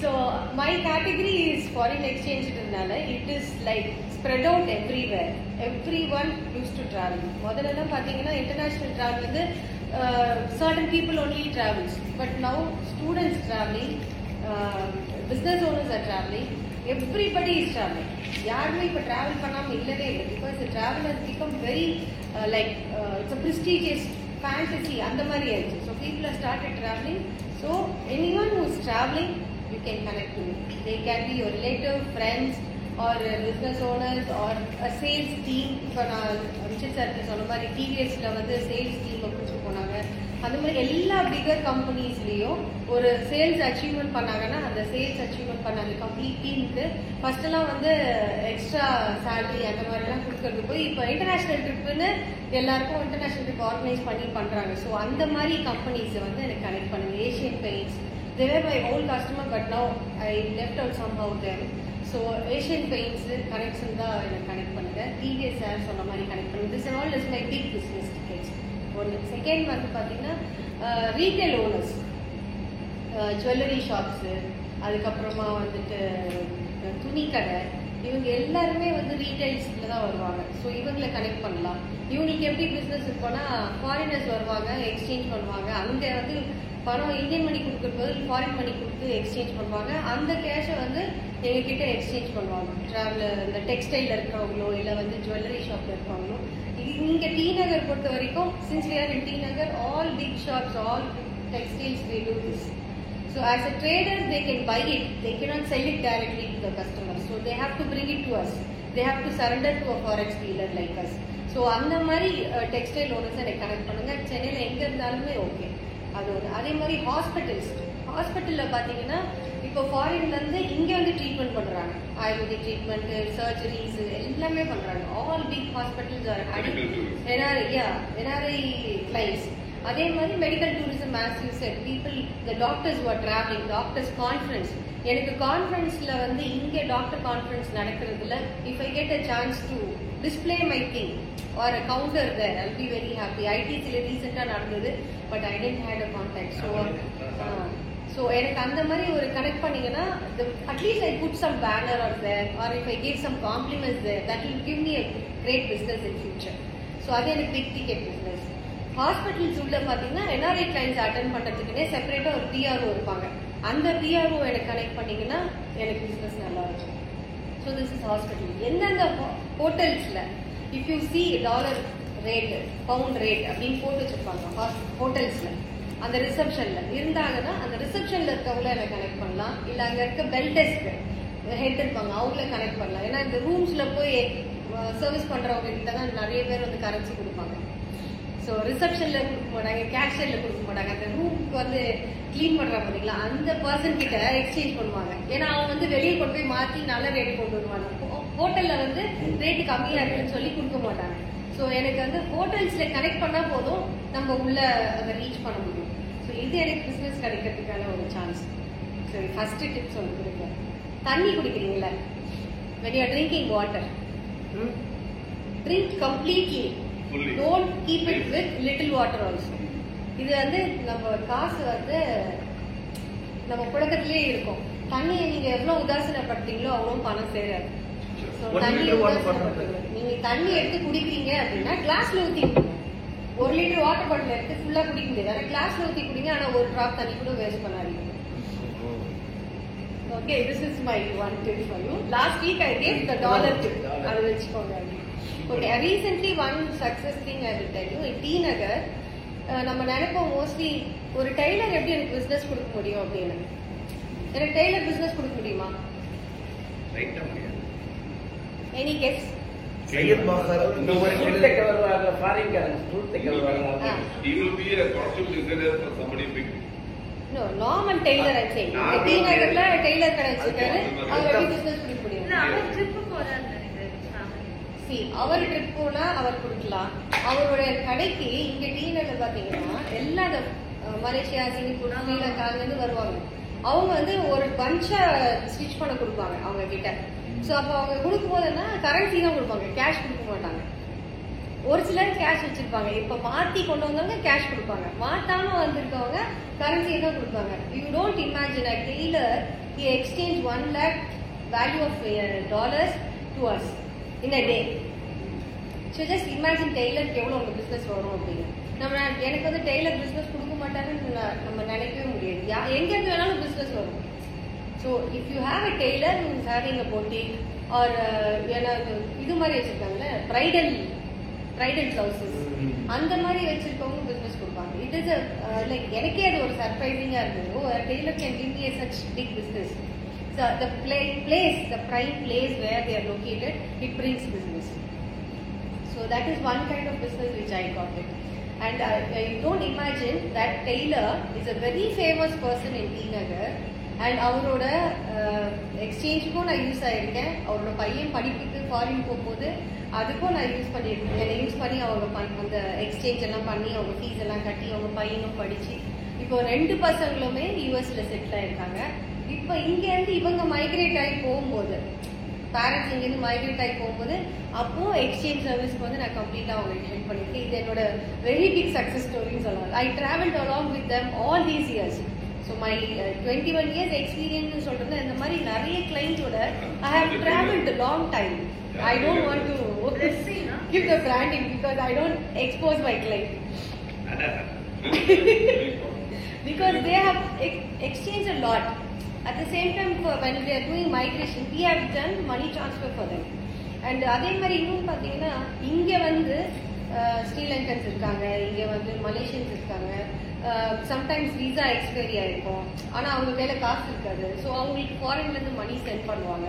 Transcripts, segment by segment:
So my category is foreign exchange. It is like spread out everywhere. Everyone used to travel. முதல்ல பாத்தீங்கன்னா international travel வந்து certain people only travels. But now students traveling, business owners are traveling. Everybody is traveling. யாருமே இப்ப travel பண்ணாம இல்லவே இல்லை. Because the travel has become very it's a prestigious fantasy. அந்த மாதிரி ஆயிடுச்சு. So people have started traveling. So anyone who is traveling, you can connect to me. They can be your relative, friends, or business owners, or a sales team. இப்போ நான் Richard sir சொன்ன மாதிரி டிவிஎஸ்ல வந்து sales team கூப்பிட்டு போனாங்க. அந்த மாதிரி எல்லா பிகர் கம்பெனிஸ்லயும் ஒரு சேல்ஸ் அச்சீவ்மெண்ட் பண்ணாங்கன்னா அந்த சேல்ஸ் அச்சீவ்மெண்ட் பண்ண அந்த கம்ப்ளீட் டீமுக்கு ஃபர்ஸ்ட் எல்லாம் வந்து எக்ஸ்ட்ரா சேலரி அந்த மாதிரி எல்லாம் கொடுக்கறது போய் இப்போ இன்டர்நேஷனல் ட்ரிப்னு எல்லாருக்கும் இன்டர்நேஷனல் ட்ரிப் ஆர்கனைஸ் பண்ணி பண்றாங்க. ஸோ அந்த மாதிரி கம்பெனிஸ் வந்து எனக்கு கனெக்ட் பண்ணுங்க. Asian paints, they were my old customer, but now I left out somehow them. So Asian Paints connection தான் எனக்கு கனெக்ட் பண்ணுங்க. TVS சார் சொன்ன மாதிரி கனெக்ட் பண்ணுங்க. This and all is my big business tickets. ஒன்று. Second வந்து பார்த்தீங்கன்னா retail owners, jewellery shops, அதுக்கப்புறமா வந்துட்டு துணி கடை, இவங்க எல்லாருமே வந்து ரீட்டைல்ஸ்ல தான் வருவாங்க. ஸோ இவங்களை கனெக்ட் பண்ணலாம். இவங்களுக்கு எப்படி பிஸ்னஸ் இருக்கும்னா ஃபாரினர்ஸ் வருவாங்க, எக்ஸ்சேஞ்ச் பண்ணுவாங்க. அங்கே வந்து பணம் இந்தியன் மணி கொடுக்குறது ஃபாரின் மணி கொடுத்து எக்ஸ்சேஞ்ச் பண்ணுவாங்க. அந்த கேஷை வந்து எங்ககிட்ட எக்ஸ்சேஞ்ச் பண்ணுவாங்க. டிராவல் இந்த டெக்ஸ்டைல் இருக்கிறவங்களோ இல்லை வந்து ஜுவல்லரி ஷாப்ல இருக்கிறவங்களோ. இங்கே டி நகர் பொறுத்த வரைக்கும் since we are in T Nagar, all big shops, all textiles they do this. So as a trader they can buy it, they cannot sell it directly to the customer. So they have to bring it to us. They have to surrender to a forex dealer like us. So அந்த மாதிரி textile ஓனர்ஸை எனக்கு connect பண்ணுங்க. சென்னையில் எங்கே இருந்தாலுமே okay. அது ஒன்று. அதே மாதிரி ஹாஸ்பிட்டலில் பார்த்தீங்கன்னா இப்போ ஃபாரின்லேருந்து இங்கே வந்து ட்ரீட்மெண்ட் பண்ணுறாங்க. ஆயுர்வேதிக் ட்ரீட்மெண்ட்டு, சர்ஜரிஸ் எல்லாமே பண்ணுறாங்க. All big hospitals are NRI clients. அதே மாதிரி medical tourism, as you said, people, the doctors who are traveling, doctors conference. எனக்கு கான்ஃபரன்ஸ்ல வந்து இங்கே டாக்டர் கான்ஃபரன்ஸ் நடக்கிறதுல if I get a chance to display my thing or a counter there, I be very happy. ஐடிசியில் ரீசெண்டாக நடந்தது, but I didn't had a contact. So எனக்கு அந்த மாதிரி ஒரு கனெக்ட் பண்ணீங்கன்னா at least I put some banner or there, or if I give some compliments there, that will give me a great business in future. So அது எனக்கு big ticket business. Hospitals உள்ள பார்த்தீங்கன்னா NRI clients attend பண்ணுறதுக்குன்னே செப்பரேட்டாக ஒரு PRO இருப்பாங்க. அந்த PRO எனக்கு connect பண்ணீங்கன்னா எனக்கு பிஸ்னஸ் நல்லா இருக்கும். So this is hospital. எந்தெந்த ஹோட்டல்ஸில் if you see dollar rate, pound rate அப்படின்னு போட்டு வச்சிருப்பாங்க ஹோட்டல்ஸில், அந்த ரிசப்ஷனில் இருந்தாங்கன்னா அந்த ரிசப்ஷனில் இருக்கவங்கள எனக்கு கனெக்ட் பண்ணலாம். இல்லை அங்கே இருக்க பெல் டெஸ்க் ஹெட் இருப்பாங்க, அவங்கள கனெக்ட் பண்ணலாம். ஏன்னா இந்த ரூம்ஸில் போய் சர்வீஸ் பண்ணுறவங்க கிட்ட தான் நிறைய பேர் வந்து கரன்சி கொடுப்பாங்க. ஸோ ரிசப்ஷனில் கொடுக்க மாட்டாங்க, கேஷியரில் கொடுக்க மாட்டாங்க. அந்த ரூமுக்கு வந்து கிளீன் பண்ணுறாங்க பார்த்தீங்களா, அந்த பர்சன் கிட்ட எக்ஸ்சேஞ்ச் பண்ணுவாங்க. ஏன்னா அவங்க வந்து வெளியே கொண்டு போய் மாற்றி நல்ல ரேட்டு கொண்டு வருவாங்க. ஹோட்டலில் வந்து ரேட்டு கம்மியாக இருக்குன்னு சொல்லி கொடுக்க மாட்டாங்க. ஸோ எனக்கு வந்து ஹோட்டல்ஸில் கனெக்ட் பண்ணால் போதும், நம்ம உள்ள அதை ரீச் பண்ண முடியும். ஸோ இது எனக்கு பிஸ்னஸ் கிடைக்கிறதுக்கான ஒரு சான்ஸ். சரி, ஃபர்ஸ்ட் டிப்ஸ் ஒன்று கொடுக்குறேன். தண்ணி குடிக்கிறீங்களா, when you are drinking water, drink completely. Don't keep it with little water also. இது வந்து நம்ம காசு வந்து நம்ம புழக்கத்திலே இருக்கும். தண்ணியை நீங்க எவ்வளவு உதாசீனப்படுத்தீங்களோ அவ்வளவு பணம் சேராது. நீங்க தண்ணி எடுத்து குடிக்கிறீங்க அப்படின்னா கிளாஸ்ல ஊத்தி, 1 லிட்டர் வாட்டர் பாட்டில் எடுத்து ஃபுல்லா குடிக்க முடியாது. ஆனா கிளாஸ்ல ஊத்தி குடிங்க. ஆனா ஒரு டிராப் தண்ணி கூட வேஸ்ட் பண்ணாதீங்க. Okay, this is my one tip for you. Last week I gave the dollar tip. அதை வச்சுக்கோங்க. Okay, recently one success thing I will tell you. T Nagar நம்ம நினைப்போம் மோஸ்ட்லி ஒரு டெய்லர் எப்படி எனக்கு பிசினஸ் கொடுக்க முடியும் அப்படின்னு. எனக்கு டெய்லர் பிசினஸ் கொடுக்க முடியுமா? Any guess? Syed Baqar stool தைக்க வருவாங்க, ஃபாரின் காரங்க ஸ்டூல் தைக்க வருவாங்க. He will be a costume designer for somebody big. No, normal tailor I say. T நகர்ல டெய்லர் கடை வச்சிருக்காரு, அவர் எப்படி பிசினஸ் கொடுக்க முடியும்? அவர் ட்ரிப் போறாரு. அவர் ட்ரிப் போனா அவர் கொடுக்கலாம். அவருடைய கடைக்கு இங்க டி நகர் பாத்தீங்கன்னா எல்லா மலேசியா, சிங்கப்பூர், ஸ்ரீலங்கால இருந்து வருவாங்க. அவங்க வந்து ஒரு பஞ்சா ஸ்டிச் பண்ண கொடுப்பாங்க அவங்க கிட்ட. ஸோ அப்போ அவங்க கொடுக்கும் போதுன்னா கரன்சி தான் கொடுப்பாங்க, கேஷ் கொடுக்க மாட்டாங்க. ஒரு சிலர் கேஷ் வச்சிருப்பாங்க. இப்போ மாத்தி கொண்டு வந்தவங்க கேஷ் கொடுப்பாங்க, மாத்தாம வந்திருக்கவங்க கரன்சி தான் கொடுப்பாங்க. You don't imagine a Taylor he exchanged 1 lakh value of dollars to us in a day. So just imagine டெய்லருக்கு எவ்வளோ உங்கள் பிஸ்னஸ் வரும் அப்படின்னு. எனக்கு வந்து டெய்லர் பிஸ்னஸ் கொடுக்க மாட்டாங்கன்னு நம்ம நினைக்கவே முடியாது. எங்கேருந்து வேணாலும் பிஸ்னஸ் வரும். So if you have a Taylor who is having a boutique or இது மாதிரி வச்சுருக்காங்களே ப்ரைடல் ப்ளவுசஸ் அந்த மாதிரி வச்சிருக்கவங்க பிஸ்னஸ் கொடுப்பாங்க. இட் இஸ் லைக் எனக்கே அது ஒரு சர்ப்ரைசிங்காக இருந்தது. Oh tailor can give me such big business. So the prime place where they are located, it brings business. So that is one kind of business which I got it. And you don't imagine that tailor is a very famous person in T Nagar. And அவரோட எக்ஸ்சேஞ்சுக்கும் நான் use ஆகிருக்கேன். அவரோட பையன் படிப்புக்கு foreign போகும்போது அதுக்கும் நான் use பண்ணியிருக்கேன். என்னை யூஸ் பண்ணி அவங்க அந்த எக்ஸ்சேஞ்ச் எல்லாம் பண்ணி அவங்க ஃபீஸ் எல்லாம் கட்டி அவங்க பையனும் படித்து இப்போ 2 பசங்களுமே யூஎஸ்ல செட்டில் ஆயிருக்காங்க. இப்போ இங்கேருந்து இவங்க மைக்ரேட் ஆகி போகும்போது பேரண்ட்ஸ் இங்கேருந்து மைக்ரேட் ஆகி போகும்போது அப்போ எக்ஸ்சேஞ்ச் சர்வீஸ்க்கு வந்து நான் கம்ப்ளீட்டாக அவங்களுக்கு ஹெல்ப் பண்ணியிருக்கேன். இது என்னோட வெரி பிக் சக்ஸஸ் ஸ்டோரின்னு சொல்லலாம். I travelled along with them all these years. So my 21 years experience சொல்றது இந்த மாதிரி நிறைய கிளைண்ட்டோட I have travelled long time. I don't want to give the branding because I don't expose my client. Because they have exchanged a lot. At the same time, when they are doing migration, we have done money transfer for them. And அதே மாதிரி இன்னும் பார்த்தீங்கன்னா இங்கே வந்து Sri Lankans இருக்காங்க, இங்கே வந்து Malaysians இருக்காங்க. சம்டைம்ஸ் விசா எக்ஸ்பைரி ஆகிருக்கும், ஆனால் அவங்க கையில காசு இருக்காது. ஸோ அவங்களுக்கு ஃபாரின்லேருந்து மணி சென்ட் பண்ணுவாங்க.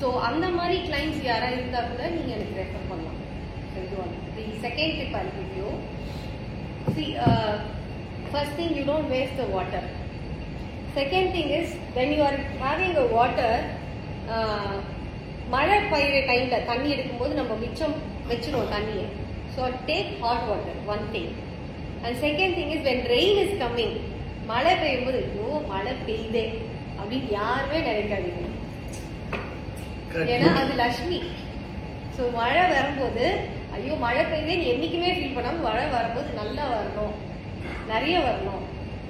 ஸோ அந்த மாதிரி கிளைண்ட்ஸ் யாராவது இருந்தால் கூட நீங்கள் எனக்கு ரெஃபர் பண்ணலாம். ஸோ இது one. The second tip I give you. See, first thing, you don't waste the water. Second thing is, when you are having a water, மழை பெய்யுற டைம்ல தண்ணி எடுக்கும்போது நம்ம மிச்சம் வச்சிருவோம் தண்ணியை. So take hot water, one thing. And second thing is, when rain is coming, மழை பெய்யும்போது ஐயோ மழை பெய்யுதே அப்படின்னு யாருமே நினைக்காதீங்க. ஏன்னா அது லட்சுமி. ஸோ மழை வரும்போது ஐயோ மழை பெய்யுதேன்னு என்னைக்குமே ஃபீல் பண்ணாம மழை வரும்போது நல்லா வரணும், நிறைய வரணும்,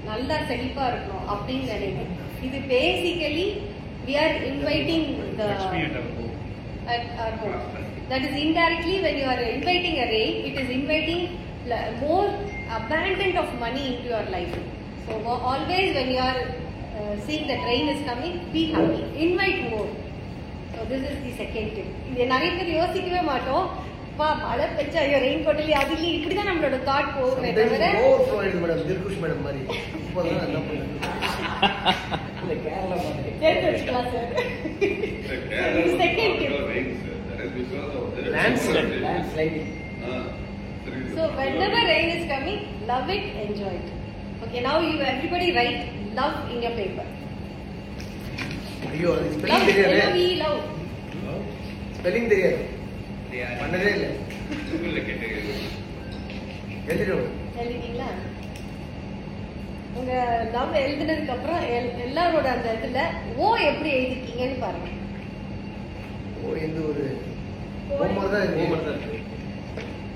நல்லா செழிப்பா இருக்கணும் அப்படின்னு நினைக்கிறேன். இது basically we are inviting the at our home. That is indirectly, when you are inviting a rain, it is inviting more abundance of money into your life. So always when you are seeing that rain is coming, be happy, invite more. So this is the second tip. இது நிறைய பேர் யோசிக்கவே மாட்டோம். பா மழை பெஞ்சா ஐயோ rain coat அது இல்ல, இப்படிதான் நம்மளோட தாட் போகுமே தவிர மேடம் தில்குஷ் மேடம் மாதிரி இப்போதான் என்ன பண்ணுங்க கேரளா மாதிரி சேர்த்து வச்சுக்கலாம் sir. Second tip, landsliding. so whenever rain is coming, love it, enjoy it. Okay, now you everybody write love in your paper. ஐயோ அது ஸ்பெல்லிங் தெரியாது. love ஸ்பெல்லிங் தெரியாது, பண்ணதே இல்லை. எழுதிட்டீங்களா? உங்க லவ் எழுதினதுக்கு அப்புறம் எல்லாரோட அந்த இதுல ஓ எப்படி எழுதிருக்கீங்கன்னு பாருங்க. ஓ எந்த ஒரு ஓமர் தான் இருக்கு.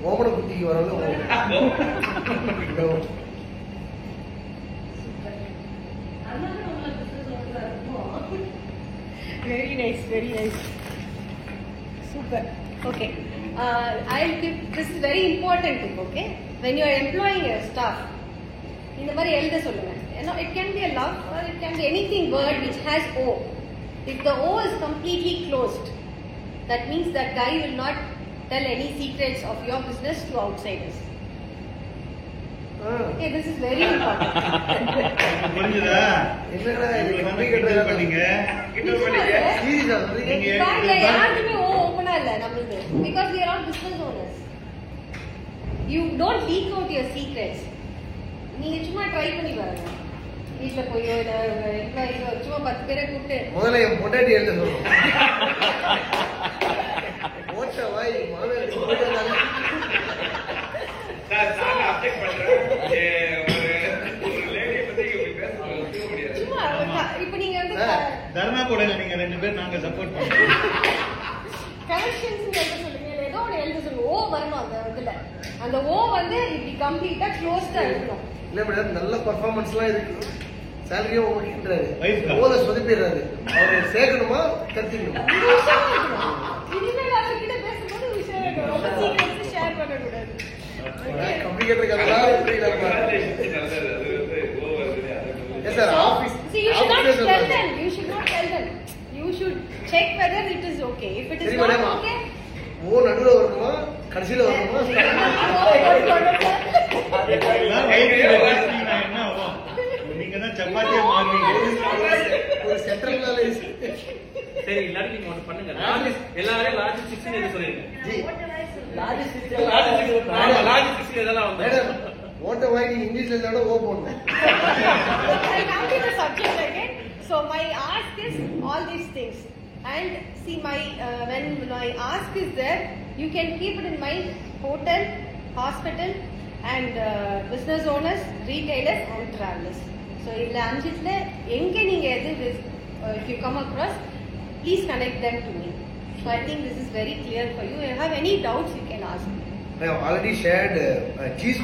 ஓமன குட்டிக்கு வரவங்க very nice, very nice, super. Okay, I'll give this is very important tip. Okay, when you are employing a staff, இந்த மாதிரி எழுத சொல்லுங்க. It can be a love or it can be anything word which has O. If the O is completely closed, that means that guy will not tell any secrets of your business to outsiders. Okay, this is very important. புரியுதா? என்னடா இது complete பண்ணீங்க சீரியஸா சொல்றீங்க? யாருமே ஓபனா இல்ல நம்மளுக்கு, because we are all business owners. You don't leak out your secrets. நீங்க சும்மா ட்ரை பண்ணி பாருங்க. வீட்ல போய் சும்மா 10 பேரை கூப்பிட்டு முதல்ல என் பொண்டாட்டி எழுத சொல்லுவோம். ஓட்ட வாய் மாவேலி போயிட்டாங்க. நான் அப்டேட் பண்றேன். ஒரு லேடி பத்தி பேச முடியாது. சும்மா இப்போ நீங்க வந்து தர்ணா போடுங்க, நீங்க 2 பேர் நாங்க சப்போர்ட் பண்றோம். கரெக்ஷன்ஸ் எழுத சொல்லுங்க, ஏதோ ஒன்று எழுத சொல்லுங்க. ஓ வரணும் அந்த இதுல, அந்த ஓ வந்து இப்படி கம்ப்ளீட்டா க்ளோஸ்டா இருக்கணும். இல்ல மேடம் நல்ல பெர்ஃபார்மன்ஸ்லாம் இருக்கு, சேலரியும் ஓகேன்றாரு. Wife தான். ஓலை சொதப்பிடுறாரு. அவர் சேர்க்கணுமா கத்திக்கணுமா? இனிமேல் அவர்கிட்ட பேசும்போது விஷயம் ரொம்ப சீக்கிரமா ஷேர் பண்ணக்கூடாது. அப்படி கேட்டிருக்காங்களா? எப்படி நம்ம Yes, sir. Office. See, you should not tell them. You should not tell them. You should check whether it is okay. If it is சரி not மேடம். okay, ஓ நடுவுல வரணுமா கடைசியில வரணுமா? எல்லாம் வயிற்றுல பேசினீங்கன்னா என்ன ஆகும்? நீங்க தான் சப்பாத்தியா மாறுவீங்க. ஒரு சென்ட்ரல்ல சரி இல்லாட்டி நீங்க ஒண்ணு பண்ணுங்க எல்லாரும் லாஜிஸ்டிக்ஸ் எது சொல்லுங்க ஜி லாஜிஸ்டிக்ஸ் இதெல்லாம் வந்து மேடம் ஓட்ட வாங்கி இங்கிலீஷ்ல இருந்தா ஓ போடணும். I'll come to the subject again. So my ask is all these things. And see, when my ask is there, you can keep it in mind: hotel, hospital, and business owners, retailers, and travelers. So in the anjitla, enga neenga edhu if you come across, please connect them to me. So I think this is very clear for you. If you have any doubts, you can ask me. I have already shared cheese